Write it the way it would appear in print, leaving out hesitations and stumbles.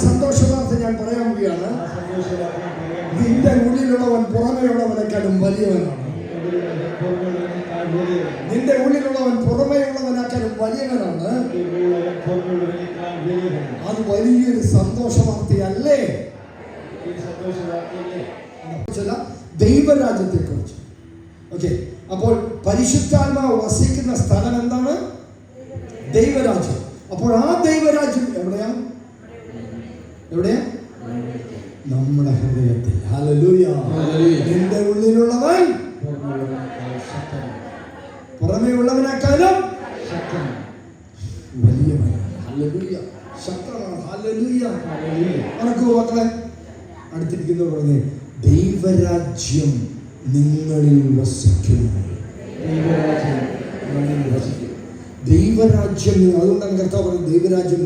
സന്തോഷവാർത്ത ഞാൻ പറയാൻ പോവുകയാണ്. നിന്റെ ഉള്ളിലുള്ളവൻ പുറമെയുള്ളവനേക്കാളും വലിയവനാണ്. നിന്റെ ഉള്ളിലുള്ളവൻ പുറമെയുള്ളവനേക്കാളും വലിയവനാണ്. അത് വലിയൊരു സന്തോഷവാർത്തയല്ലേ? ദൈവരാജ്യത്തെ കുറിച്ച്. ഓക്കെ, അപ്പോൾ പരിശുദ്ധാത്മാവ് വസിക്കുന്ന സ്ഥലം എന്താണ്? ദൈവരാജ്യം. അപ്പോൾ ആ ദൈവരാജ്യം എവിടെയാ? നമ്മുടെ ഹൃദയത്തിൽ. ഹല്ലേലൂയ. നിന്റെ ഉള്ളിലുള്ളവൻ പുറമേ ഉള്ളവനേക്കാളും വലിയവനാണ്. ഹല്ലേലൂയ. ശക്തനാണ്. ഹല്ലേലൂയ. നടക്കൂ മക്കളെ. അടുത്തിരിക്കുന്നവർ പറഞ്ഞേ, ദൈവരാജ്യം നിങ്ങളിൽ വസിക്കുന്നു. ദൈവരാജ്യം. അതുകൊണ്ടാണ് കർത്താവ് പറഞ്ഞത്, ദൈവരാജ്യം